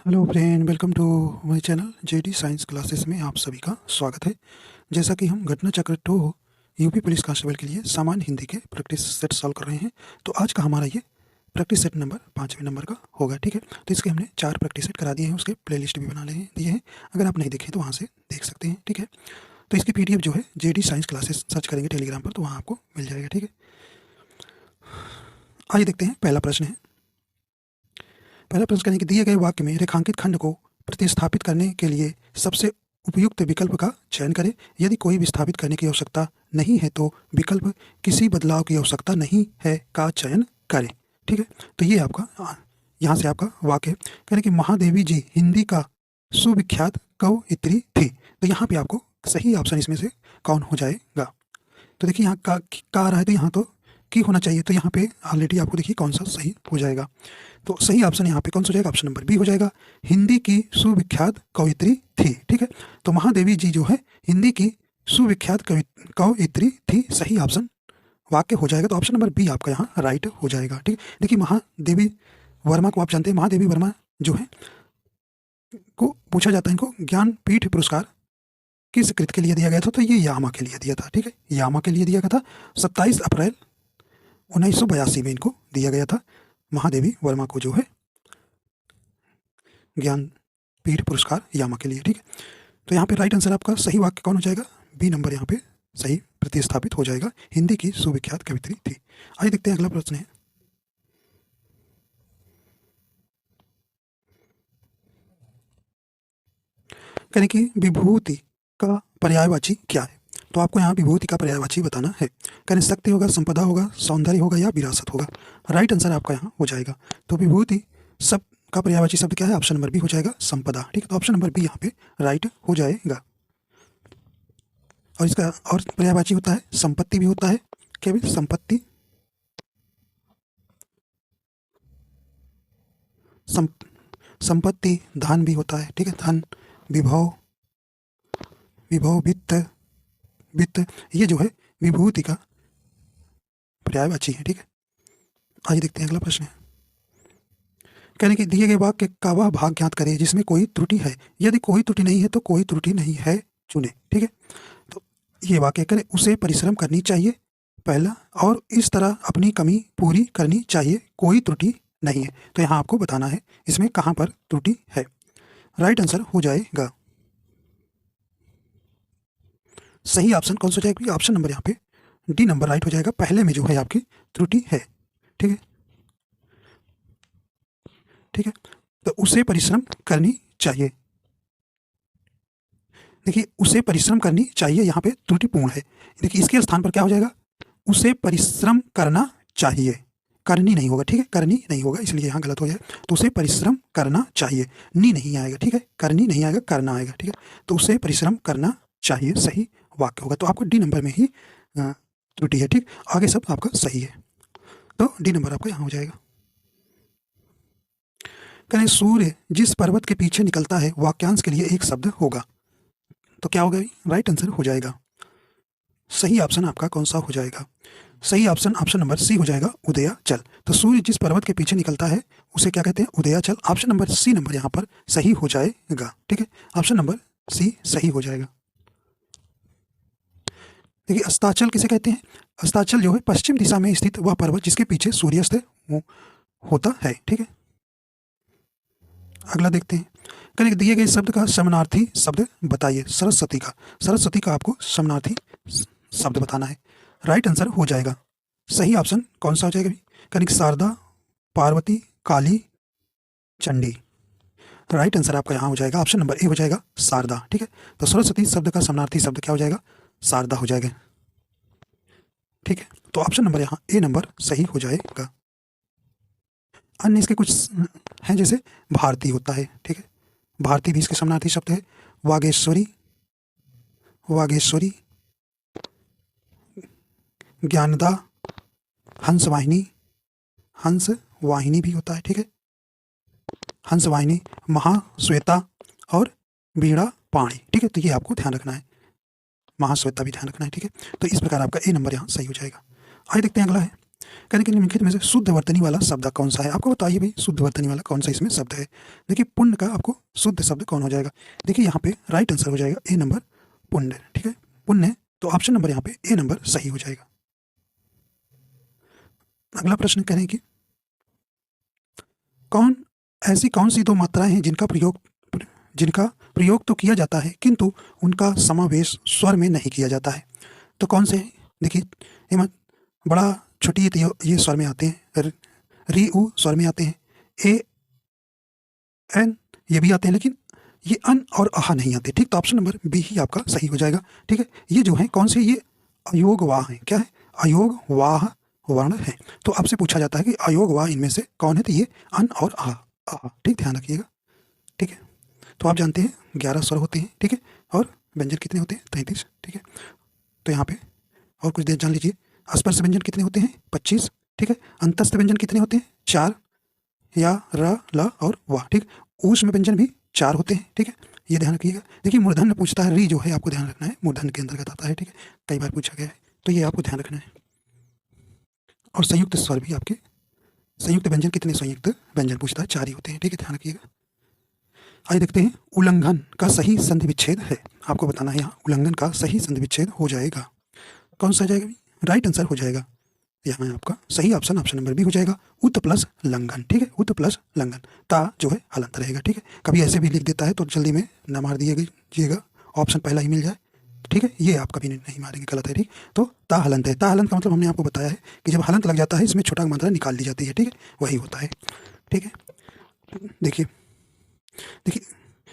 Hello friend, welcome to my channel JD science classes में आप सभी का स्वागत है। जैसा कि हम घटना चक्र 2 यूपी पुलिस कांस्टेबल के लिए सामान्य हिंदी के प्रैक्टिस सेट सॉल्व कर रहे हैं। तो आज का हमारा ये प्रैक्टिस सेट नंबर 5वें नंबर का होगा। ठीक है, तो इसके हमने 4 प्रैक्टिस सेट करा दिए हैं, उसके प्लेलिस्ट भी बना दिए हैं। अगर आप नहीं देखें तो वहाँ से देख सकते हैं। ठीक है, तो इसकी PDF जो है जेडी साइंस क्लासेस सर्च करेंगे टेलीग्राम पर तो वहाँ आपको मिल जाएगा। ठीक है, आइए देखते हैं। पहला प्रश्न है, पहला प्रश्न कहने कि दिए गए वाक्य में रेखांकित खंड को प्रतिस्थापित करने के लिए सबसे उपयुक्त विकल्प का चयन करें। यदि कोई विस्थापित करने की आवश्यकता नहीं है तो विकल्प किसी बदलाव की आवश्यकता नहीं है का चयन करें। ठीक है, तो ये आपका यहाँ से आपका वाक्य है। कहने कि महादेवी जी हिंदी का सुविख्यात कवयित्री थी। तो यहाँ पे आपको सही ऑप्शन इसमें से कौन हो जाएगा। तो देखिए यहाँ का आ रहा है तो यहाँ तो की होना चाहिए, तो यहाँ पे ऑलरेडी आपको देखिए कौन सा सही हो जाएगा। तो सही ऑप्शन यहाँ पे कौन सा हो जाएगा, ऑप्शन नंबर बी हो जाएगा। हिंदी की सुविख्यात कवयित्री थी। ठीक है, तो महादेवी जी जो है हिंदी की सुविख्यात कवयित्री थी, सही ऑप्शन वाक्य हो जाएगा। तो ऑप्शन नंबर बी आपका यहाँ राइट हो जाएगा। ठीक है, देखिए महादेवी वर्मा को आप जानते हैं। महादेवी वर्मा जो है को पूछा जाता है इनको ज्ञानपीठ पुरस्कार किस कृत के लिए दिया गया था, तो ये यामा के लिए दिया था। ठीक है, यामा के लिए दिया गया था। 27 अप्रैल 1982 में इनको दिया गया था, महादेवी वर्मा को जो है ज्ञानपीठ पुरस्कार यामा के लिए। ठीक है, तो यहाँ पे राइट आंसर आपका सही वाक्य कौन हो जाएगा, बी नंबर यहाँ पे सही प्रतिस्थापित हो जाएगा। हिंदी की सुविख्यात कवित्री थी। आइए देखते हैं अगला प्रश्न है। कहने की विभूति का पर्यायवाची क्या है। तो आपको यहाँ विभूति का पर्यायवाची बताना है। कहने शक्ति होगा, संपदा होगा, सौंदर्य होगा या विरासत होगा। राइट आंसर आपका यहाँ हो जाएगा। तो विभूति सब का पर्यायवाची शब्द क्या है, ऑप्शन नंबर बी हो जाएगा, संपदा। ठीक है, तो ऑप्शन नंबर बी यहाँ पे राइट हो जाएगा। और इसका और पर्यायवाची होता है संपत्ति भी होता है। क्या भी, संपत्ति, संपत्ति, धन भी होता है। ठीक है, धन, विभव, वित्त, वित्त, ये जो है विभूति का पर्यायवाची है। ठीक है, आइए देखते हैं अगला प्रश्न है। कहने कि दिए गए वाक्य का वह भाग ज्ञात करें जिसमें कोई त्रुटि है। यदि कोई त्रुटि नहीं है तो कोई त्रुटि नहीं है चुने। ठीक है, तो ये वाक्य करें उसे परिश्रम करनी चाहिए पहला, और इस तरह अपनी कमी पूरी करनी चाहिए, कोई त्रुटि नहीं है। तो यहाँ आपको बताना है इसमें कहाँ पर त्रुटि है। राइट आंसर हो जाएगा सही ऑप्शन कौन सा हो जाएगा, ऑप्शन नंबर यहाँ पे डी नंबर राइट हो जाएगा। पहले में जो है आपकी त्रुटि है। ठीक है, ठीक है, तो उसे परिश्रम करनी चाहिए। देखिए उसे परिश्रम करनी चाहिए यहाँ पे त्रुटिपूर्ण है। देखिए इसके स्थान पर क्या हो जाएगा, उसे परिश्रम करना चाहिए, करनी नहीं होगा। ठीक है, करनी नहीं होगा, इसलिए यहाँ गलत हो जाए। तो उसे परिश्रम करना चाहिए, नी नहीं आएगा। ठीक है, करनी नहीं आएगा, करना आएगा। ठीक है, तो उसे परिश्रम करना चाहिए सही वाक्य होगा। तो आपको डी नंबर में ही त्रुटि है। ठीक, आगे सब आपका सही है, तो डी नंबर आपका यहाँ हो जाएगा। कहें सूर्य जिस पर्वत के पीछे निकलता है वाक्यांश के लिए एक शब्द होगा। तो क्या होगा, राइट आंसर हो जाएगा। सही ऑप्शन आपका कौन सा हो जाएगा, सही ऑप्शन ऑप्शन नंबर सी हो जाएगा, उदयाचल। तो सूर्य जिस पर्वत के पीछे निकलता है उसे क्या कहते हैं, उदयाचल। ऑप्शन नंबर सी नंबर यहाँ पर सही हो जाएगा। ठीक है, ऑप्शन नंबर सी सही हो जाएगा। देखिए अस्ताचल किसे कहते हैं, अस्ताचल जो है पश्चिम दिशा में स्थित वह पर्वत जिसके पीछे सूर्यास्त होता है। ठीक है, अगला देखते हैं। करें दिए गए शब्द का समानार्थी शब्द बताइए। सरस्वती का, सरस्वती का आपको समानार्थी शब्द बताना है। राइट आंसर हो जाएगा सही ऑप्शन कौन सा हो जाएगा, कनिक शारदा, पार्वती, काली, चंडी। राइट आंसर आपका यहाँ हो जाएगा, ऑप्शन नंबर ए हो जाएगा, शारदा। ठीक है, तो सरस्वती शब्द का समानार्थी शब्द क्या हो जाएगा, शारदा हो जाएगा। ठीक है, तो ऑप्शन नंबर यहाँ ए नंबर सही हो जाएगा। अन्य इसके कुछ हैं, जैसे भारती होता है। ठीक है, भारती भी इसके समानार्थी शब्द है। वागेश्वरी, वागेश्वरी, ज्ञानदा, हंसवाहिनी, हंस वाहिनी भी होता है। ठीक है, हंस वाहिनी, महाश्वेता और वीणा पाणी। ठीक है, तो ये आपको ध्यान रखना है, महाश्वेता भी ध्यान रखना है। ठीक है, तो इस प्रकार आपका ए नंबर यहाँ सही हो जाएगा। आइए देखते हैं अगला है। कहने कि निम्नलिखित में से शुद्ध वर्तनी वाला शब्द कौन सा है। आपको बताइए भाई शुद्ध वर्तनी वाला कौन सा इसमें शब्द है। देखिए पुण्य का आपको शुद्ध शब्द कौन हो जाएगा। देखिए यहाँ पे राइट आंसर हो जाएगा ए नंबर पुण्य। ठीक है, पुण्य, तो ऑप्शन नंबर यहाँ पे ए नंबर सही हो जाएगा। अगला प्रश्न कह रहे हैं कि ऐसी कौन सी दो मात्राएं हैं जिनका प्रयोग तो किया जाता है किंतु उनका समावेश स्वर में नहीं किया जाता है। तो कौन से हैं? देखिए हेमंत, बड़ा छोटी ये स्वर में आते हैं, री उ स्वर में आते हैं, ए एन ये भी आते हैं, लेकिन ये अन और आह नहीं आते। ठीक, तो ऑप्शन नंबर बी ही आपका सही हो जाएगा। ठीक है, ये जो है कौन से, ये अयोग वाह है। क्या है? अयोग वाह वर्ण है। तो आपसे पूछा जाता है कि अयोग वाह इनमें से कौन है, तो ये अन और आह। ठीक, ध्यान रखिएगा। ठीक है, तो आप जानते हैं 11 स्वर होते हैं। ठीक है, और व्यंजन कितने होते हैं? 33। ठीक है, तो यहाँ पे और कुछ देर जान लीजिए। स्पर्श व्यंजन कितने होते हैं? 25। ठीक है, अंतस्थ व्यंजन कितने होते हैं? 4, या र ल और वाह। ठीक, ऊष्म व्यंजन भी 4 होते हैं। ठीक है, ये ध्यान रखिएगा। देखिए मूर्धन्य पूछता है, री जो है आपको ध्यान रखना है, मूर्धन्य के अंतर्गत आता है। ठीक है, कई बार पूछा गया है, तो ये आपको ध्यान रखना है। और संयुक्त स्वर भी आपके, संयुक्त व्यंजन कितने संयुक्त व्यंजन पूछता है? 4 ही होते हैं। ठीक है, ध्यान रखिएगा। आइए देखते हैं उल्लंघन का सही संधि विच्छेद है। आपको बताना है यहाँ उल्लंघन का सही संधि विच्छेद हो जाएगा। कौन सा जाएगा? राइट आंसर हो जाएगा यहाँ आपका सही ऑप्शन नंबर बी हो जाएगा, उत प्लस लंघन। ठीक है, उत प्लस लंघन, ता जो है हलंत रहेगा। ठीक है, कभी ऐसे भी लिख देता है तो जल्दी में न मार दीजिएगा, ऑप्शन पहला ही मिल जाए। ठीक है, ये आप कभी नहीं मारेंगे, गलत है। ठीक, तो ता हलंत है। ता हलंत का मतलब हमने आपको बताया है कि जब हलंत लग जाता है इसमें छोटा मात्रा निकाल ली जाती है। ठीक है, वही होता है। ठीक है, देखिए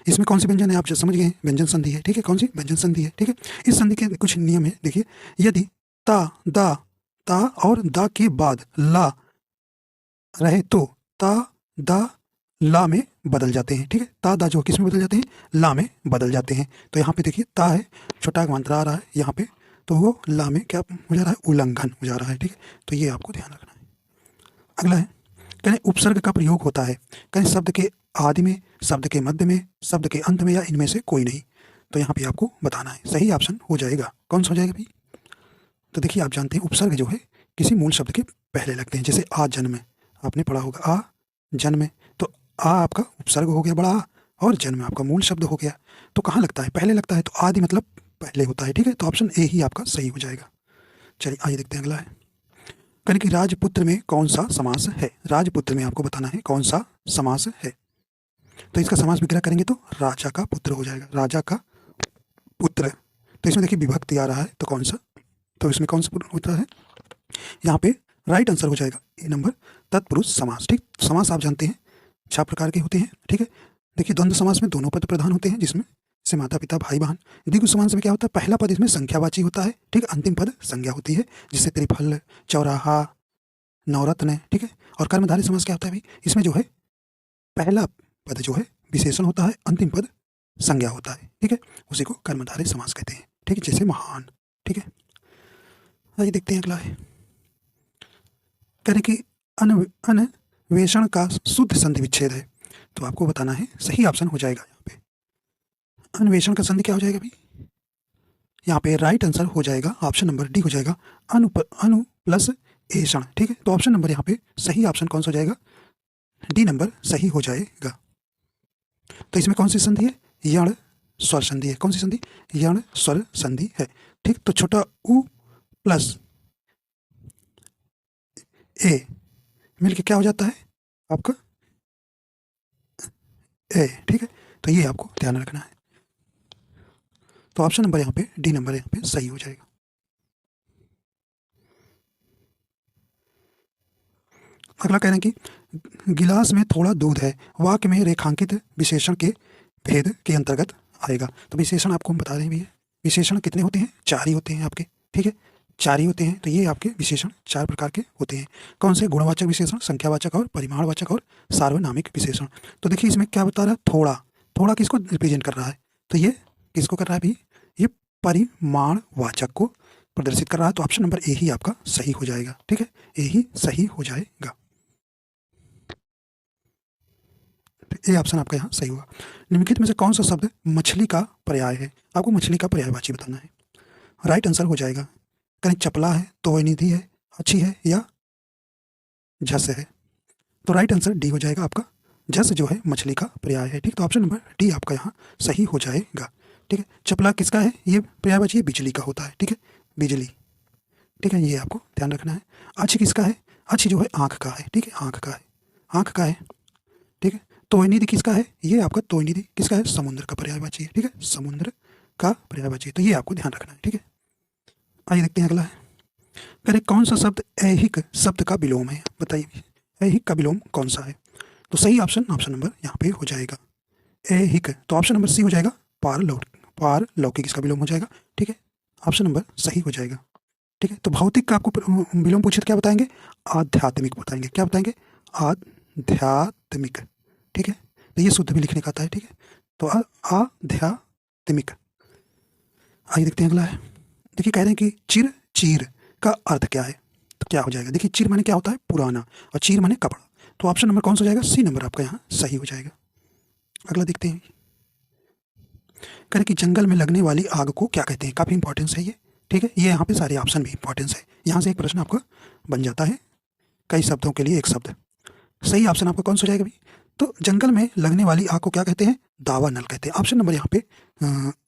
इसमें कौन सी व्यंजन है आप समझ गए, व्यंजन संधि है। ठीक है, कौन सी व्यंजन संधि है। ठीक है, इस संधि के कुछ नियम है। देखिए, यदि ता और दा के बाद ला रहे तो ता दा ला में बदल जाते हैं। ठीक है, ता दा जो किस में बदल जाते हैं? ला में बदल जाते हैं। तो यहाँ पे देखिए ता है, छोटा मात्रा आ रहा है यहाँ पे, तो वो ला में क्या हो जा रहा है? उल्लंघन हो जा रहा है। ठीक है, तो ये आपको ध्यान रखना है। अगला है, कहने उपसर्ग का प्रयोग होता है कहने शब्द के आदि में, शब्द के मध्य में, शब्द के अंत में, या इनमें से कोई नहीं। तो यहाँ पे आपको बताना है। सही ऑप्शन हो जाएगा, कौन सा हो जाएगा भाई? तो देखिए आप जानते हैं उपसर्ग जो है किसी मूल शब्द के पहले लगते हैं। जैसे आ जन्म, आपने पढ़ा होगा आ जन्म, तो आ आपका उपसर्ग हो गया बड़ा आ, और जन्म आपका मूल शब्द हो गया। तो कहाँ लगता है? पहले लगता है, तो आदि मतलब पहले होता है। ठीक है, तो ऑप्शन ए ही आपका सही हो जाएगा। चलिए आइए देखते हैं अगला है, कहने कि राजपुत्र में कौन सा समास है। राजपुत्र में आपको बताना है कौन सा समास है। तो इसका समास विग्रह करेंगे तो राजा का पुत्र हो जाएगा, राजा का पुत्र। तो इसमें देखिए विभक्ति आ रहा है, तो कौन सा, तो इसमें कौन सा होता है? यहाँ पे राइट आंसर हो जाएगा ए नंबर तत्पुरुष समास। ठीक, समास आप जानते हैं 6 प्रकार के होते हैं। ठीक है, देखिए द्वंद्व समास में दोनों पद प्रधान होते हैं, जिसमें से माता पिता भाई बहन। द्विगु समास में क्या होता है? पहला पद इसमें संख्यावाची होता है। ठीक, अंतिम पद संज्ञा होती है, जिससे त्रिफल, चौराहा, नवरत्न। ठीक है, और कर्मधारय समास क्या होता है भाई? इसमें जो है पहला पद जो है विशेषण होता है, अंतिम पद संज्ञा होता है। ठीक है, उसी को कर्मधारय समास कहते हैं। ठीक है, जैसे महान। ठीक है, आइए देखते हैं अगला है, कह रहे कि अन्वेषण का शुद्ध संधि विच्छेद है। तो आपको बताना है, सही ऑप्शन हो जाएगा यहाँ पे अन्वेषण का संधि क्या हो जाएगा भाई? यहाँ पे राइट आंसर हो जाएगा ऑप्शन नंबर डी हो जाएगा, अनु प्लस एषण। ठीक है, तो ऑप्शन नंबर यहाँ पे सही ऑप्शन कौन सा हो जाएगा? डी नंबर सही हो जाएगा। तो इसमें कौन सी संधि है? यण स्वर संधि है। कौन सी संधि? यण स्वर संधि है। ठीक, तो छोटा उ प्लस ए मिलके क्या हो जाता है आपका? ए। ठीक है, तो ये आपको ध्यान रखना है। तो ऑप्शन नंबर यहाँ पे डी नंबर यहाँ पे सही हो जाएगा। अगला कह रहे हैं कि गिलास में थोड़ा दूध है, वाक्य में रेखांकित विशेषण के भेद के अंतर्गत आएगा। तो विशेषण आपको हम बता रहे हैं भैया, विशेषण कितने होते हैं? 4 ही होते हैं आपके। ठीक है, 4 ही होते हैं। तो ये आपके विशेषण 4 प्रकार के होते हैं। कौन से? गुणवाचक विशेषण, संख्यावाचक और परिमाणवाचक और सार्वनामिक विशेषण। तो देखिए इसमें क्या बता रहा है? थोड़ा, थोड़ा किसको रिप्रेजेंट कर रहा है? तो ये किसको कर रहा है भाई? ये परिमाणवाचक को प्रदर्शित कर रहा है। तो ऑप्शन नंबर ए ही आपका सही हो जाएगा। ठीक है, ए ही सही हो जाएगा। ये ऑप्शन आपका यहाँ सही होगा। निम्नलिखित में से कौन सा शब्द मछली का पर्याय है? आपको मछली का पर्यायवाची बताना है। राइट आंसर हो जाएगा, कहीं चपला है, तो निधि है, अच्छी है, या झस है। तो राइट आंसर डी हो जाएगा आपका। झस जो है मछली का पर्याय है। ठीक, तो ऑप्शन नंबर डी आपका यहाँ सही हो जाएगा। ठीक है, चपला किसका है? ये पर्यायवाची ये बिजली का होता है। ठीक है, बिजली। ठीक है, ये आपको ध्यान रखना है। अच्छी किसका है? अच्छी जो है आँख का है। ठीक है, आँख का है, आँख का है। ठीक है, तोयनिधि किसका है? ये आपका तोयनिधि किसका है? समुद्र का पर्यायवाची है। ठीक है, समुद्र का पर्यायवाची है, तो ये आपको ध्यान रखना है। ठीक है, आइए देखते हैं अगला है। अरे कौन सा शब्द ऐहिक शब्द का विलोम है? बताइए, ऐहिक का विलोम कौन सा है? तो सही ऑप्शन ऑप्शन नंबर यहाँ पे हो जाएगा ऐहिक। तो ऑप्शन नंबर सी हो जाएगा पारलौकिक, इसका विलोम हो जाएगा। ठीक है, ऑप्शन नंबर सही हो जाएगा। ठीक है, तो भौतिक का आपको विलोम पूछे तो क्या बताएंगे? आध्यात्मिक बताएंगे। क्या बताएंगे? आध्यात्मिक। ठीक है, तो ये शुद्ध भी लिखने का आता है। ठीक है, तो आध्यात्मिक। आइए देखते हैं अगला है। देखिए, कह रहे हैं कि चिर चीर का अर्थ क्या है? तो क्या हो जाएगा? देखिए, चिर माने क्या होता है? पुराना, और चीर माने कपड़ा। तो ऑप्शन नंबर कौन सा हो जाएगा? सी नंबर आपका यहाँ सही हो जाएगा। अगला देखते हैं। कह रहे कि जंगल में लगने वाली आग को क्या कहते हैं? काफ़ी इंपॉर्टेंस है ये। ठीक है, ये यहाँ पे सारे ऑप्शन भी इंपॉर्टेंस है। यहाँ से एक प्रश्न आपका बन जाता है, कई शब्दों के लिए एक शब्द। सही ऑप्शन आपका कौन सा हो जाएगा भाई? तो जंगल में लगने वाली आग को क्या कहते हैं? दावा नल कहते हैं। ऑप्शन नंबर यहाँ पे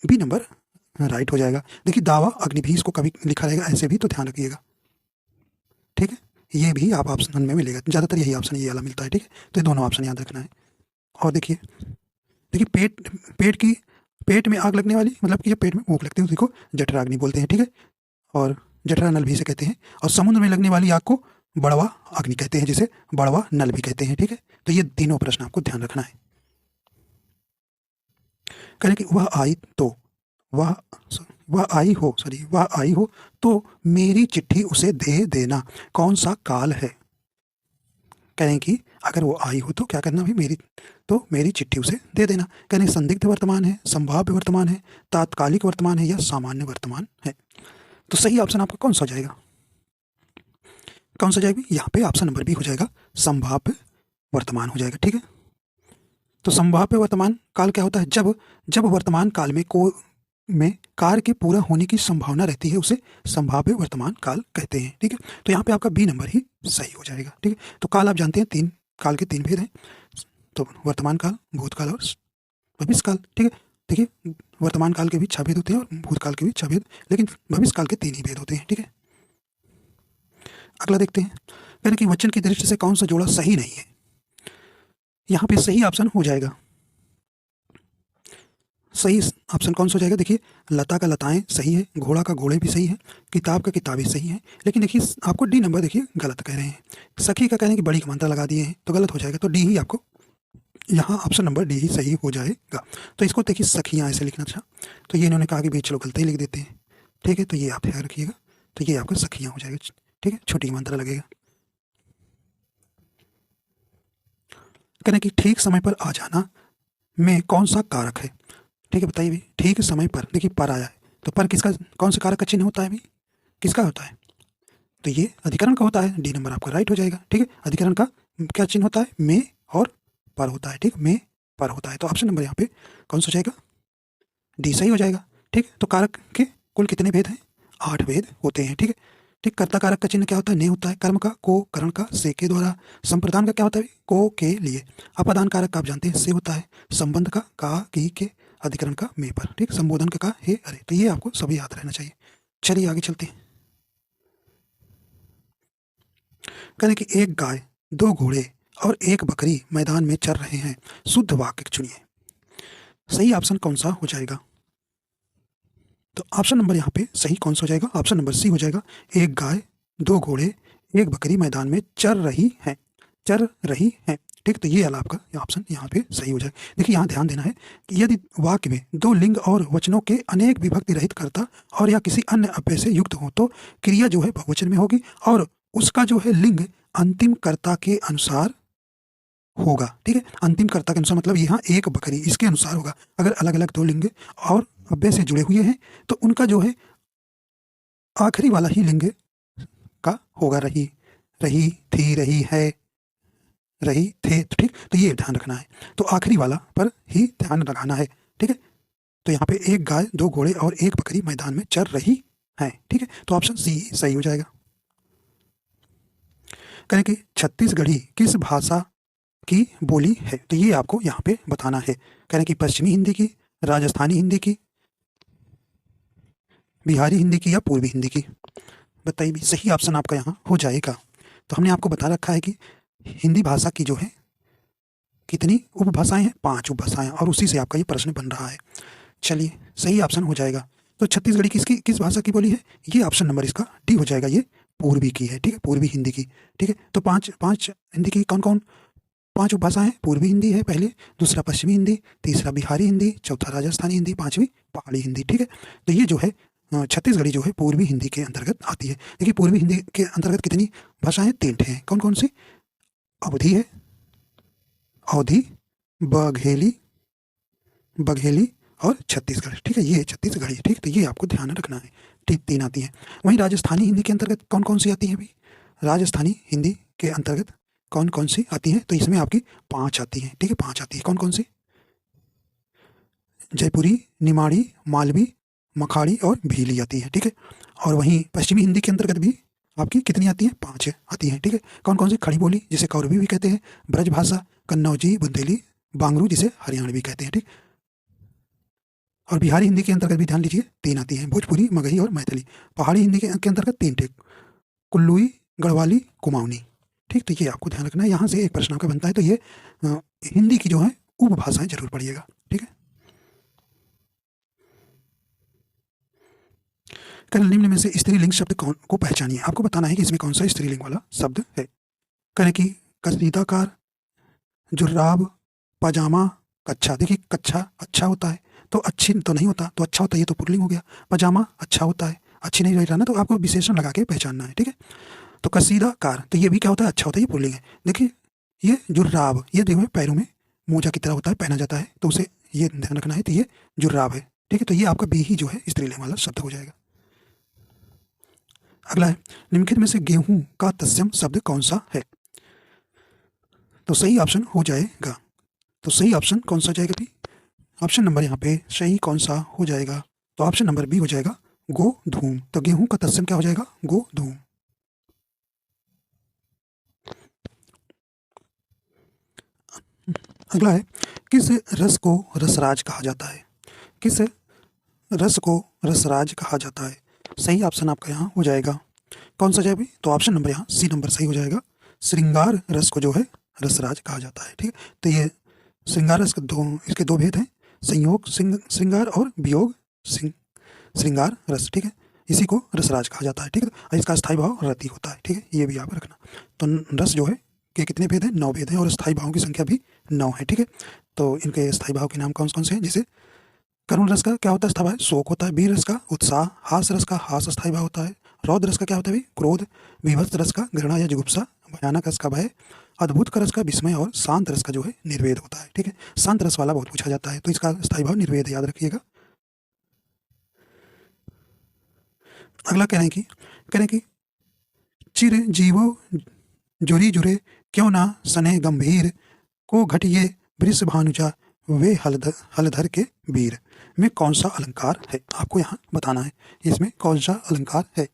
बी नंबर राइट हो जाएगा। देखिए, दावा अग्नि भी इसको कभी लिखा रहेगा ऐसे भी, तो ध्यान रखिएगा। ठीक है, ये भी आप ऑप्शन में मिलेगा, ज़्यादातर यही ऑप्शन ये वाला मिलता है। ठीक है, तो ये दोनों ऑप्शन याद रखना है। और देखिए, देखिए पेट में आग लगने वाली, मतलब कि जब पेट में भूख लगती है उसी को जठराग्नि बोलते हैं। ठीक है, और जठरा नल भी इसे कहते हैं। और समुद्र में लगने वाली आग को बड़वा अग्नि कहते हैं, जिसे बड़वा नल भी कहते हैं। ठीक है, तो ये तीनों प्रश्न आपको ध्यान रखना है। करें कि वह आई तो वह वह आई हो तो मेरी चिट्ठी उसे दे देना, कौन सा काल है? कहें कि अगर वो आई हो तो क्या करना भी? मेरी चिट्ठी उसे दे देना। कहें संदिग्ध वर्तमान है, संभाव्य वर्तमान है, तात्कालिक वर्तमान है, या सामान्य वर्तमान है? तो सही ऑप्शन आपका कौन सा हो जाएगा? कौन सा जाएगा? यहाँ पे ऑप्शन नंबर बी हो जाएगा, संभाव्य वर्तमान हो जाएगा। ठीक है, तो संभाव्य वर्तमान काल क्या होता है? जब वर्तमान काल में कार्य के पूरा होने की संभावना रहती है, उसे संभाव्य वर्तमान काल कहते हैं। ठीक है, तो यहाँ पे आपका बी नंबर ही सही हो जाएगा। ठीक है, तो काल आप जानते हैं, तीन काल के तीन भेद हैं, तो वर्तमान काल, भूतकाल और भविष्य काल। ठीक है, देखिए, वर्तमान काल के भी 6 भेद होते हैं और भूतकाल के भी 6 भेद, लेकिन भविष्य काल के 3 ही भेद होते हैं। ठीक है, अगला देखते हैं। यानी कि वचन की दृष्टि से कौन सा जोड़ा सही नहीं है? यहाँ पे सही ऑप्शन हो जाएगा, सही ऑप्शन कौन सा हो जाएगा? देखिए, लता का लताएं सही है, घोड़ा का घोड़े भी सही है, किताब का किताबें सही है, लेकिन देखिए आपको डी नंबर देखिए गलत कह रहे हैं। सखी का कह रहे हैं कि बड़ी का मंत्र लगा दिए हैं, तो गलत हो जाएगा। तो डी ही आपको यहाँ ऑप्शन नंबर डी ही सही हो जाएगा। तो इसको देखिए सखियाँ ऐसे लिखना था, तो ये इन्होंने कहा कि भाई चलो गलत ही लिख देते हैं। ठीक है, तो ये आप ध्यान रखिएगा, तो ये आपका सखियाँ हो जाएगा। ठीक है, छोटी मंत्र लगेगा। कह रहे हैं कि ठीक समय पर आ जाना में कौन सा कारक है? ठीक है, बताइए भाई, ठीक समय पर। देखिए, पर आया है, तो पर किसका, कौन से कारक का चिन्ह होता है भाई? किसका होता है? तो ये अधिकरण का होता है। डी नंबर आपका राइट हो जाएगा। ठीक है, अधिकरण का क्या चिन्ह होता है? में और पर होता है। ठीक, में पर होता है, तो ऑप्शन नंबर यहाँ पे कौन सा हो जाएगा? डी सही हो जाएगा। ठीक, तो कारक के कुल कितने भेद हैं? 8 भेद होते हैं। ठीक है, ठीक, कर्ता कारक का चिन्ह क्या होता है? ने होता है। कर्म का को, करण का से के द्वारा। संप्रदान का क्या होता है? को के लिए। अपादान कारक का आप जानते हैं से होता है। संबंध का की के, अधिकरण का में पर। ठीक, संबोधन का हे अरे। तो ये आपको सभी याद रहना चाहिए। चलिए आगे चलते हैं। कहें कि एक गाय, 2 घोड़े और 1 बकरी मैदान में चर रहे हैं, शुद्ध वाक्य चुनिए। सही ऑप्शन कौन सा हो जाएगा? तो ऑप्शन नंबर यहाँ पे सही कौन सा हो जाएगा? ऑप्शन नंबर सी हो जाएगा। एक गाय, 2 घोड़े, 1 बकरी मैदान में चर रही है, चर रही है। ठीक, तो ये वाला आपका ऑप्शन यहाँ पे सही हो जाएगा। देखिए, यहाँ ध्यान देना है कि यदि वाक्य में 2 लिंग और वचनों के अनेक विभक्ति रहित कर्ता और या किसी अन्य अव्यय से युक्त हो, तो क्रिया जो है बहुवचन में होगी और उसका जो है लिंग अंतिम कर्ता के अनुसार होगा। ठीक है, अंतिम कर्ता के अनुसार मतलब यहाँ एक बकरी, इसके अनुसार होगा। अगर अलग अलग 2 लिंग और अव्यय से जुड़े हुए हैं, तो उनका जो है आखिरी वाला ही लिंग का होगा। रही, रही थी, रही है, रही थे। तो ठीक, तो ये ध्यान रखना है, तो आखिरी वाला पर ही ध्यान लगाना है। ठीक है, तो यहाँ पे एक गाय, 2 घोड़े और 1 बकरी मैदान में चर रही है। ठीक है, तो ऑप्शन सी सही हो जाएगा। करें कि छत्तीसगढ़ी किस भाषा की बोली है, तो ये आपको यहाँ पे बताना है। करें कि पश्चिमी हिंदी की, राजस्थानी हिंदी की, बिहारी हिंदी की या पूर्वी हिंदी की। बताइए भी, सही ऑप्शन आपका यहाँ हो जाएगा। तो हमने आपको बता रखा है कि हिंदी भाषा की जो है कितनी उपभाषाएं हैं, 5 उपभाषाएं, और उसी से आपका ये प्रश्न बन रहा है। चलिए, सही ऑप्शन हो जाएगा। तो छत्तीसगढ़ी किस भाषा की बोली है, ये ऑप्शन नंबर इसका डी हो जाएगा, ये पूर्वी की है, ठीक है, पूर्वी हिंदी की। ठीक है, तो पाँच हिंदी की कौन कौन 5 उपभाषाएं, पूर्वी हिंदी है पहले, दूसरा पश्चिमी हिंदी, तीसरा बिहारी हिंदी, चौथा राजस्थानी हिंदी, 5वीं पहाड़ी हिंदी। ठीक है, तो ये जो है छत्तीसगढ़ी जो है पूर्वी हिंदी के अंतर्गत आती है। देखिए, पूर्वी हिंदी के अंतर्गत कितनी भाषाएं, 3 हैं। कौन कौन सी, अवधी है, अवधी, बघेली और छत्तीसगढ़। ठीक है, ये छत्तीसगढ़ी। ठीक, तो ये आपको ध्यान रखना है। ठीक, 3 आती हैं। वहीं राजस्थानी हिंदी के अंतर्गत कौन कौन सी आती हैं भाई, राजस्थानी हिंदी के अंतर्गत कौन कौन सी आती हैं, तो इसमें आपकी 5 आती हैं। ठीक है, 5 आती है। कौन कौन सी, जयपुरी, निमाड़ी, मालवी, मखाड़ी और भीली आती है। ठीक है, और वहीं पश्चिमी हिंदी के अंतर्गत भी आपकी कितनी आती हैं, 5 आती हैं। ठीक है, कौन कौन सी, खड़ी बोली जिसे कौरवी भी कहते हैं, ब्रजभाषा, कन्नौजी, बुंदेली, बांगरू जिसे हरियाणवी कहते हैं। ठीक, और बिहारी हिंदी के अंतर्गत भी ध्यान लीजिए 3 आती हैं, भोजपुरी, मगही और मैथिली। पहाड़ी हिंदी के अंतर्गत 3 थे, कुल्लुई, गढ़वाली, कुमाऊनी। ठीक, तो ये आपको ध्यान रखना है। यहाँ से एक प्रश्न आपका बनता है, तो ये हिंदी की जो है उपभाषाएं जरूर पढ़िएगा। ठीक है, कल निम्न में से स्त्रीलिंग शब्द कौन को पहचानिए। आपको बताना है कि इसमें कौन सा स्त्रीलिंग वाला शब्द है। करें कि कसीदाकार, जुर्राब, पजामा, कच्छा। देखिए, कच्छा अच्छा होता है तो अच्छी तो नहीं होता, तो अच्छा होता है, ये तो पुल्लिंग हो गया। पजामा अच्छा होता है, अच्छी नहीं रह ना, तो आपको विशेषण लगा के पहचानना है। ठीक है, तो कसीदाकार, तो ये भी क्या होता है, अच्छा होता है, ये पुल्लिंग है। देखिए, ये जुर्राब, ये देखो पैरों में मोजा की तरह होता है, पहना जाता है, तो उसे ये ध्यान रखना है, तो ये जुर्राब है। ठीक है, तो ये आपका बी ही जो है स्त्रीलिंग वाला शब्द हो जाएगा। अगला है, निम्नलिखित में से गेहूं का तत्सम शब्द कौन सा है, तो सही ऑप्शन हो जाएगा। तो सही ऑप्शन कौन सा जाएगा भी, ऑप्शन नंबर यहाँ पे सही कौन सा हो जाएगा, तो ऑप्शन नंबर बी हो जाएगा, गोधूम। तो गेहूं का तत्सम क्या हो जाएगा, गोधूम। अगला है, किस रस को रसराज कहा जाता है, किस रस को रसराज कहा जाता है। सही ऑप्शन आपका यहाँ हो जाएगा, कौन सा जाए भी, तो ऑप्शन नंबर यहाँ सी नंबर सही हो जाएगा, श्रृंगार रस को जो है रसराज कहा जाता है। ठीक है, तो ये श्रृंगार रस इसके 2 भेद हैं, संयोग श्रृंगार और वियोग श्रृंगार रस। ठीक है, इसी को रसराज कहा जाता है। ठीक है, और इसका स्थायी भाव रति होता है। ठीक है, ये भी आप रखना। तो रस जो है के कितने भेद हैं, 9 भेद हैं, और स्थायी भावों की संख्या भी 9 है। ठीक है, तो इनके स्थायी भाव के नाम कौन कौन से हैं, जैसे करुण रस का क्या होता है स्थायी भाव, शोक होता है। वीर रस का उत्साह, हास रस का हास स्थायी भाव होता है। रौद्र रस का क्या होता है, क्रोध। विभत्स रस का घृणा या जुगुप्सा। भयानक रस का भय। अद्भुत रस का विस्मय। और शांत रस का जो है निर्वेद होता है। ठीक है, शांत रस वाला बहुत पूछा जाता है, तो इसका स्थायी भाव निर्वेद, याद रखिएगा। अगला कह रहे हैं कि चिर जीवो जुरी जुरे क्यों ना सने गंभीर, को घटिए वृष भानुजा वे हलधर के वीर, में कौन सा अलंकार है, आपको यहाँ बताना है इसमें कौन सा अलंकार है।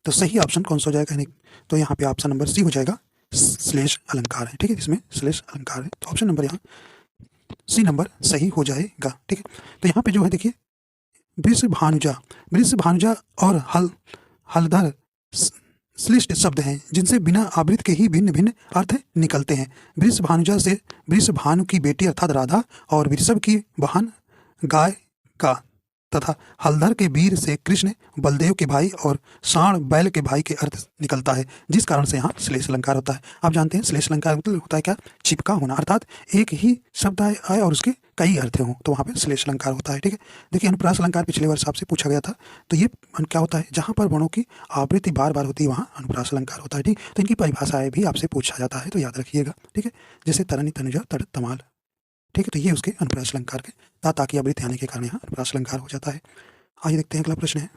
तो सही ऑप्शन कौन सा हो जाएगा, तो यहाँ पे ऑप्शन नंबर सी हो जाएगा, श्लेष अलंकार है। ठीक है, इसमें श्लेष अलंकार है, तो ऑप्शन नंबर यहाँ सी नंबर सही हो जाएगा। ठीक है, तो यहाँ पे जो है देखिए, वृष भानुजा और हलधर श्लिष्ट शब्द हैं, जिनसे बिना आवृत के ही भिन्न भिन्न अर्थ निकलते हैं। वृष भानुजा से वृष भानु की बेटी अर्थात राधा, और वृषभ की वाहन गाय का, तथा हलधर के वीर से कृष्ण बलदेव के भाई और साण बैल के भाई के अर्थ निकलता है, जिस कारण से यहाँ श्लेष अलंकार होता है। आप जानते हैं श्लेष अलंकार मतलब होता है क्या, चिपका होना, अर्थात एक ही शब्द आए और उसके कई अर्थ हों, तो वहाँ पे श्लेष अलंकार होता है। ठीक है, देखिए अनुप्रास अलंकार पिछले वर्ष आपसे पूछा गया था, तो ये क्या होता है, जहाँ पर वर्णों की आवृत्ति बार बार होती है वहाँ अनुप्रास अलंकार होता है। ठीक, तो इनकी परिभाषाएं भी आपसे पूछा जाता है, तो याद रखिएगा। ठीक है, जैसे तरनी तनुजा तड़ तमाल। ठीक है, तो ये उसके अनुप्रास अलंकार के ता की आवृत्ति आने के कारण यहाँ अनुप्रास अलंकार हो जाता है। आइए देखते हैं अगला प्रश्न है,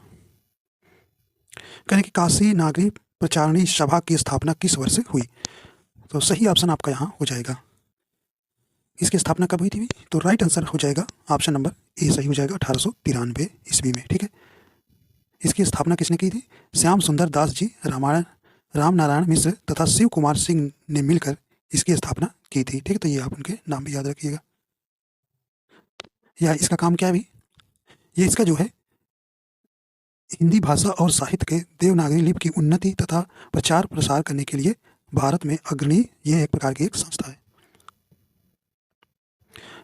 कहें कि काशी नागरी प्रचारणी सभा की स्थापना किस वर्ष हुई, तो सही ऑप्शन आपका यहाँ हो जाएगा, इसकी स्थापना कब हुई थी, तो राइट आंसर हो जाएगा ऑप्शन नंबर ए सही हो जाएगा, 1893 ईस्वी में। ठीक है, इसकी स्थापना किसने की थी, श्याम सुंदर दास जी रामनारायण मिश्र तथा शिव कुमार सिंह ने मिलकर इसकी स्थापना की थी। ठीक है, तो ये आप उनके नाम भी याद रखिएगा। या इसका काम क्या है भी, ये इसका जो है हिंदी भाषा और साहित्य के देवनागरी लिपि की उन्नति तथा प्रचार प्रसार करने के लिए भारत में अग्रणी ये एक प्रकार की एक संस्था है।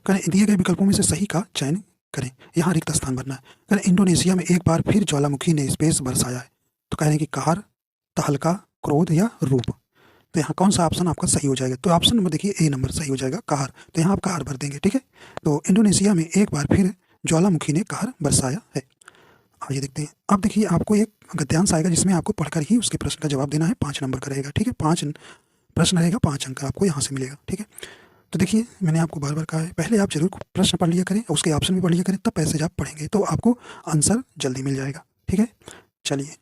करें दिए गए विकल्पों में से सही का चयन करें। यहाँ रिक्त स्थान भरना है। करें इंडोनेशिया में एक बार फिर ज्वालामुखी ने स्पेस बरसाया है। तो कह रहे हैं कि कहर, तहलका, क्रोध या रूप। तो यहाँ कौन सा ऑप्शन आपका सही हो जाएगा? तो ऑप्शन नंबर देखिए ए नंबर सही हो जाएगा, कहर। तो यहाँ आप कहर भर देंगे। ठीक है, तो इंडोनेशिया में एक बार फिर ज्वालामुखी ने कहर बरसाया है। आइए देखते हैं। अब देखिए आपको एक गद्यांश आएगा जिसमें आपको पढ़कर ही उसके प्रश्न का जवाब देना है। 5 नंबर का रहेगा। ठीक है, 5 प्रश्न रहेगा, 5 अंक आपको यहाँ से मिलेगा। ठीक है, तो देखिए मैंने आपको बार बार कहा है पहले आप जरूर प्रश्न पढ़ लिया करें, उसके ऑप्शन भी पढ़ लिया करें, तब पैसेज आप पढ़ेंगे तो आपको आंसर जल्दी मिल जाएगा। ठीक है, चलिए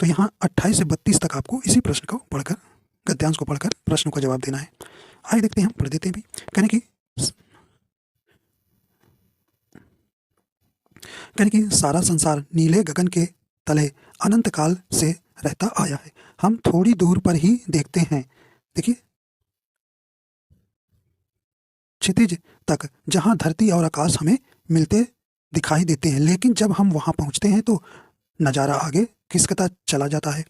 तो यहाँ 28 से 32 तक आपको इसी प्रश्न को पढ़कर, गद्यांश को पढ़कर प्रश्नों का जवाब देना है। आइए देखते हैं, हम पढ़ देते हैं भी। कहने कि सारा संसार नीले गगन के तले अनंत काल से रहता आया है। हम थोड़ी दूर पर ही देखते हैं, देखिए क्षितिज तक, जहां धरती और आकाश हमें मिलते दिखाई देते हैं, लेकिन जब हम वहां पहुंचते हैं तो नज़ारा आगे खिसकता चला जाता है।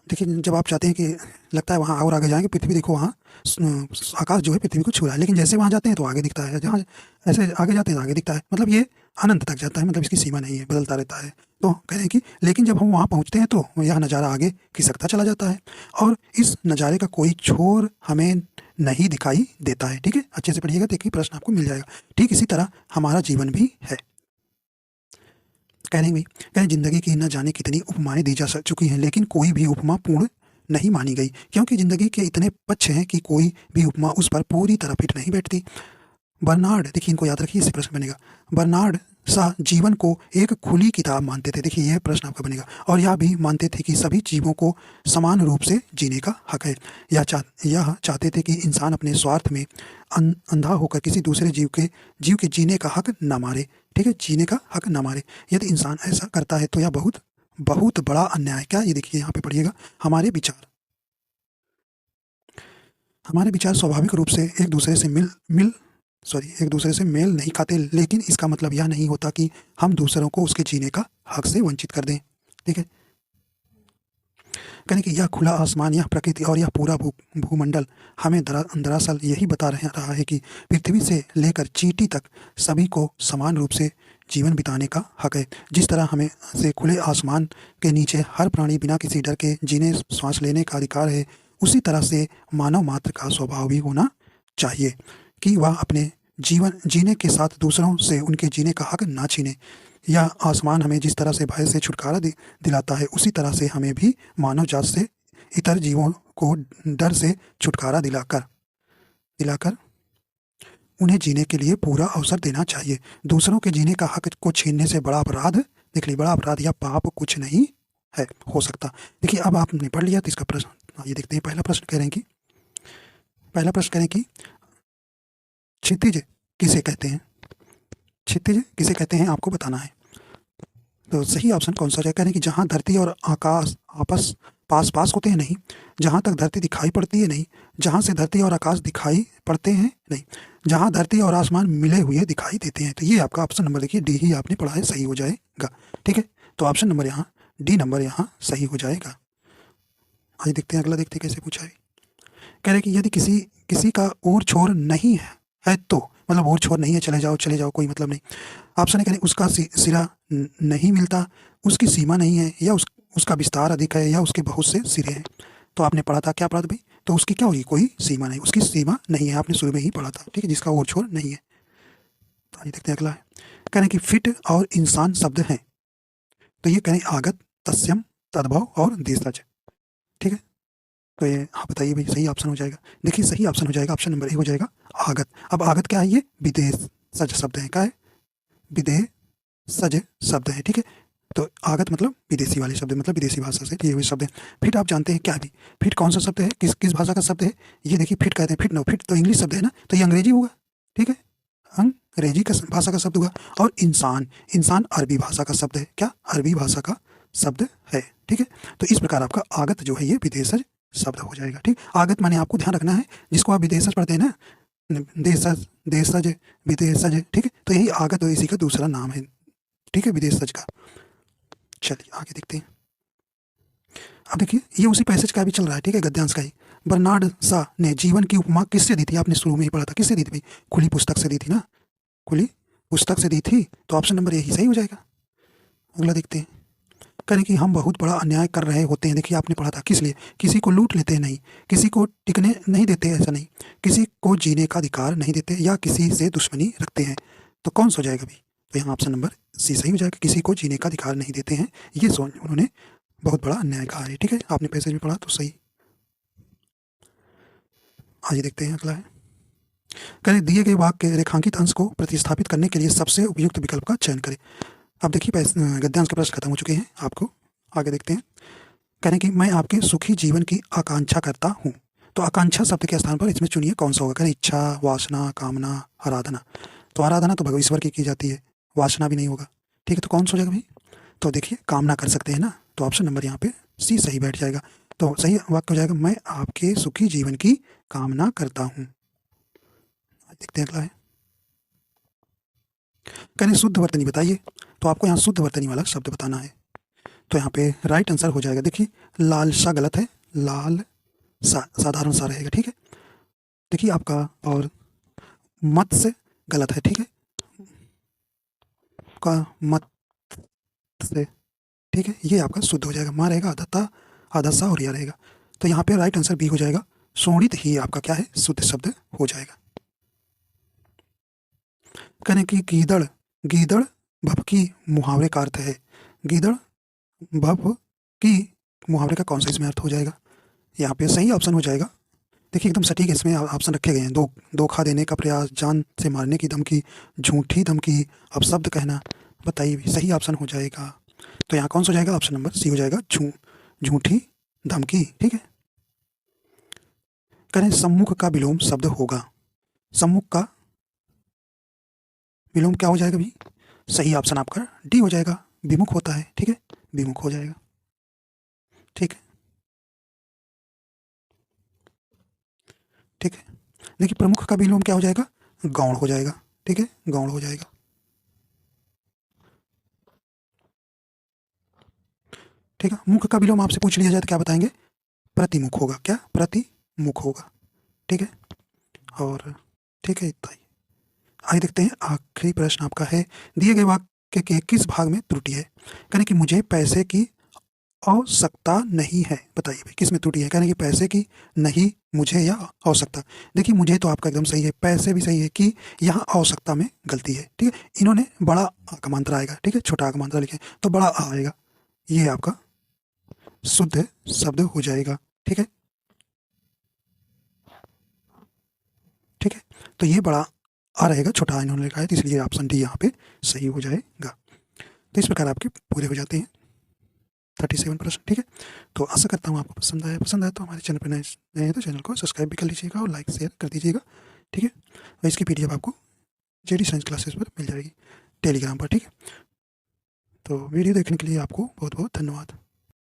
देखिए जब आप चाहते हैं कि लगता है वहाँ और आगे जाएंगे, पृथ्वी देखो वहाँ आकाश जो है पृथ्वी को छू रहा है, लेकिन जैसे वहाँ जाते हैं तो आगे दिखता है, जहाँ ऐसे आगे जाते हैं तो आगे दिखता है, मतलब ये अनंत तक जाता है, मतलब इसकी सीमा नहीं है, बदलता रहता है। तो कह रहे हैं कि लेकिन जब हम वहाँ पहुँचते हैं तो यह नज़ारा आगे खिसकता चला जाता है और इस नज़ारे का कोई छोर हमें नहीं दिखाई देता है। ठीक है, अच्छे से पढ़िएगा, देखिए प्रश्न आपको मिल जाएगा। ठीक इसी तरह हमारा जीवन भी है। कह रहे कह जिंदगी की न जाने कितनी उपमाएं दी जा चुकी हैं, लेकिन कोई भी उपमा पूर्ण नहीं मानी गई, क्योंकि जिंदगी के इतने पक्ष हैं कि कोई भी उपमा उस पर पूरी तरह फिट नहीं बैठती। बर्नार्ड, देखिए इनको याद रखिए, इससे प्रश्न बनेगा। बर्नार्ड शाह जीवन को एक खुली किताब मानते थे, देखिए यह प्रश्न आपका बनेगा। और यह भी मानते थे कि सभी जीवों को समान रूप से जीने का हक है। यह चाहते थे कि इंसान अपने स्वार्थ में अंधा होकर किसी दूसरे जीव के जीने का हक न मारे। ठीक है, जीने का हक न मारे। यदि इंसान ऐसा करता है तो यह बहुत बहुत बड़ा अन्याय। क्या, ये देखिए यहाँ पे पढ़िएगा। हमारे विचार स्वाभाविक रूप से एक दूसरे से मेल नहीं खाते, लेकिन इसका मतलब यह नहीं होता कि हम दूसरों को उसके जीने का हक से वंचित कर दें। ठीक है, कहने कि यह खुला आसमान, यह प्रकृति और यह पूरा भूमंडल हमें दरअसल यही बता रहा है कि पृथ्वी से लेकर चींटी तक सभी को समान रूप से जीवन बिताने का हक है। जिस तरह हमें से खुले आसमान के नीचे हर प्राणी बिना किसी डर के जीने सांस लेने का अधिकार है, उसी तरह से मानव मात्र का स्वभाव भी होना चाहिए कि वह अपने जीवन जीने के साथ दूसरों से उनके जीने का हक ना छीने। यह आसमान हमें जिस तरह से भय से छुटकारा दिलाता है, उसी तरह से हमें भी मानव जात से इतर जीवों को डर से छुटकारा दिलाकर उन्हें जीने के लिए पूरा अवसर देना चाहिए। दूसरों के जीने का हक को छीनने से बड़ा अपराध, देख लीजिए, बड़ा अपराध या पाप कुछ नहीं है हो सकता। देखिए अब आपने पढ़ लिया तो इसका प्रश्न ये देखते हैं। पहला प्रश्न कह रहे हैं कि क्षितिज किसे कहते हैं? क्षितिज किसे कहते हैं आपको बताना है। तो सही ऑप्शन कौन सा है? कह रहे हैं कि जहाँ धरती और आकाश आपस पास होते हैं नहीं, जहाँ तक धरती दिखाई पड़ती है नहीं, जहाँ से धरती और आकाश दिखाई पड़ते हैं नहीं, जहाँ धरती और आसमान मिले हुए दिखाई देते हैं। तो ये आपका ऑप्शन नंबर देखिए डी ही आपने पढ़ा है, सही हो जाएगा। ठीक है, तो ऑप्शन नंबर यहाँ डी नंबर यहाँ सही हो जाएगा। आइए देखते हैं अगला, देखते हैं कैसे पूछा है। कह रहे कि यदि किसी का और छोर नहीं है तो, मतलब और छोर नहीं है, चले जाओ कोई मतलब नहीं। ऑप्शन है कह रहे उसका सिरा नहीं मिलता, उसकी सीमा नहीं है, या उसका विस्तार अधिक है, या उसके बहुत से सिरे हैं। तो आपने पढ़ा था क्या पढ़ा था भाई? तो उसकी क्या होगी? कोई सीमा नहीं, उसकी सीमा नहीं है, आपने शुरू में ही पढ़ा था। ठीक है, जिसका और छोर नहीं है। तो आइए देखते हैं अगला है। कह रहे कि फिट और इंसान शब्द हैं, तो ये कहें आगत, तस्यम, तद्भव और देशज। ठीक है, तो ये हाँ बताइए भाई सही ऑप्शन हो जाएगा। देखिए सही ऑप्शन हो जाएगा, ऑप्शन नंबर ए हो जाएगा आगत। अब आगत क्या है? ये विदेशज शब्द है। क्या है? विदेशज शब्द है। ठीक है, तो आगत मतलब विदेशी वाले शब्द, मतलब विदेशी भाषा से लिए हुए शब्द है। फिट आप जानते हैं क्या है? फिट कौन सा शब्द है? किस भाषा का शब्द है? ये देखिए फिट कहते हैं, फिट तो इंग्लिश शब्द है ना, तो ये अंग्रेजी होगा। ठीक है, अंग्रेजी का भाषा का शब्द होगा। और इंसान अरबी भाषा का शब्द है। क्या? अरबी भाषा का शब्द है। ठीक है, तो इस प्रकार आपका आगत जो है ये विदेशज शब्द हो जाएगा। ठीक, आगत माने आपको ध्यान रखना है, जिसको आप विदेशज पढ़ते हैं ना, देशज, देशज, विदेशज, ठीक है, तो यही आगत और इसी का दूसरा नाम है। ठीक है, विदेशज का। चलिए आगे देखते हैं। अब देखिए ये उसी पैसेज का भी चल रहा है। ठीक है, गद्यांश का ही। बर्नार्ड शॉ ने जीवन की उपमा किससे दी थी? आपने शुरू में ही पढ़ा था, किससे दी थी भाई? खुली पुस्तक से दी थी ना, खुली पुस्तक से दी थी, तो ऑप्शन नंबर यही सही हो जाएगा। अगला देखते हैं। करें कि हम बहुत बड़ा अन्याय कर रहे होते हैं। देखिए आपने पढ़ा था, किस लिए? किसी को लूट लेते हैं नहीं, किसी को टिकने नहीं देते, ऐसा नहीं, किसी को जीने का अधिकार नहीं देते, या किसी से दुश्मनी रखते हैं, तो कौन सा हो जाएगा भाई? तो यहाँ ऑप्शन नंबर सी सही हो जाएगा, किसी को जीने का अधिकार नहीं देते हैं, ये सोच उन्होंने बहुत बड़ा अन्याय कहा है। ठीक है, आपने पैसेज में पढ़ा तो सही। आइए देखते हैं अगला है। करें दिए गए वाक्य के रेखांकित अंश को प्रतिस्थापित करने के लिए सबसे उपयुक्त विकल्प का चयन करें। अब देखिए गद्यांश के प्रश्न खत्म हो चुके हैं, आपको आगे देखते हैं। कह रहे हैं कि मैं आपके सुखी जीवन की आकांक्षा करता हूँ, तो आकांक्षा शब्द के स्थान पर इसमें चुनिए कौन सा होगा। कह रहे इच्छा, वासना, कामना, आराधना। तो आराधना तो भगवान ईश्वर की जाती है, वासना भी नहीं होगा। ठीक है, तो कौन सा हो जाएगा भाई? तो देखिए कामना कर सकते हैं ना, तो ऑप्शन नंबर यहाँ पे सी सही बैठ जाएगा। तो सही वाक्य हो जाएगा, मैं आपके सुखी जीवन की कामना करता हूँ। देखते हैं अगला है। कहने शुद्ध वर्तनी बताइए, तो आपको यहाँ शुद्ध वर्तनी वाला शब्द बताना है। तो यहाँ पे राइट आंसर हो जाएगा। देखिए लालसा गलत है, लाल सा साधारण सा रहेगा। ठीक है, देखिए आपका, और मत से गलत है। ठीक है, का मत से, ठीक है, ये आपका शुद्ध हो जाएगा। माँ रहेगा, आधा ता, आधा सा, और यह रहेगा। तो यहाँ पे राइट आंसर बी हो जाएगा, शोणित ही आपका क्या है? शुद्ध शब्द हो जाएगा। कहने की गीदड़, गीदड़ भभकी मुहावरे का अर्थ है। गीदड़ भव की मुहावरे का कौन सा इसमें अर्थ हो जाएगा? यहाँ पे सही ऑप्शन हो जाएगा। देखिए एकदम सटीक इसमें ऑप्शन रखे गए हैं। धोखा देने का प्रयास, जान से मारने की धमकी, झूठी धमकी, अपशब्द कहना। बताइए सही ऑप्शन हो जाएगा। तो यहाँ कौन सा हो जाएगा? ऑप्शन नंबर सी हो जाएगा, झूठी धमकी। ठीक है, करें सम्मुख का विलोम शब्द होगा। सम्मुख का विलोम क्या हो जाएगा भी? सही ऑप्शन आपका डी हो जाएगा, विमुख होता है। ठीक है, विमुख हो जाएगा। ठीक है, ठीक है, देखिए प्रमुख का विलोम क्या हो जाएगा? गौण हो जाएगा। ठीक है, गौण हो जाएगा। ठीक है, मुख का विलोम आपसे पूछ लिया जाए तो क्या बताएंगे? प्रतिमुख होगा। क्या? प्रतिमुख होगा। ठीक है, और ठीक है इतना ही। आइए देखते हैं आखिरी प्रश्न आपका है, दिए गए वाक्य के किस भाग में त्रुटि है? कहने कि मुझे पैसे की आवश्यकता नहीं है। बताइए भाई किस में त्रुटि है? कहने कि पैसे की नहीं, मुझे या आवश्यकता। देखिए मुझे तो आपका एकदम सही है, पैसे भी सही है, कि यहाँ आवश्यकता में गलती है। ठीक है, इन्होंने बड़ा आ का मात्रा आएगा। ठीक है, छोटा आ का मात्रा लिखे तो बड़ा आ आएगा, ये आपका शुद्ध शब्द हो जाएगा। ठीक है, ठीक है, तो ये बड़ा आ रहेगा, छोटा आ इन्होंने लिखा है, तो इसलिए ऑप्शन डी यहाँ पे सही हो जाएगा। तो इस प्रकार आपके पूरे हो जाते हैं 37 प्रश्न। ठीक है, तो आशा करता हूँ आपको पसंद आया। पसंद आया तो हमारे चैनल पर नए हैं तो चैनल को सब्सक्राइब भी कर लीजिएगा और लाइक शेयर कर दीजिएगा। ठीक है, और इसकी PDF आपको JD साइंस क्लासेस पर मिल जाएगी टेलीग्राम पर। ठीक है, तो वीडियो देखने के लिए आपको बहुत बहुत धन्यवाद।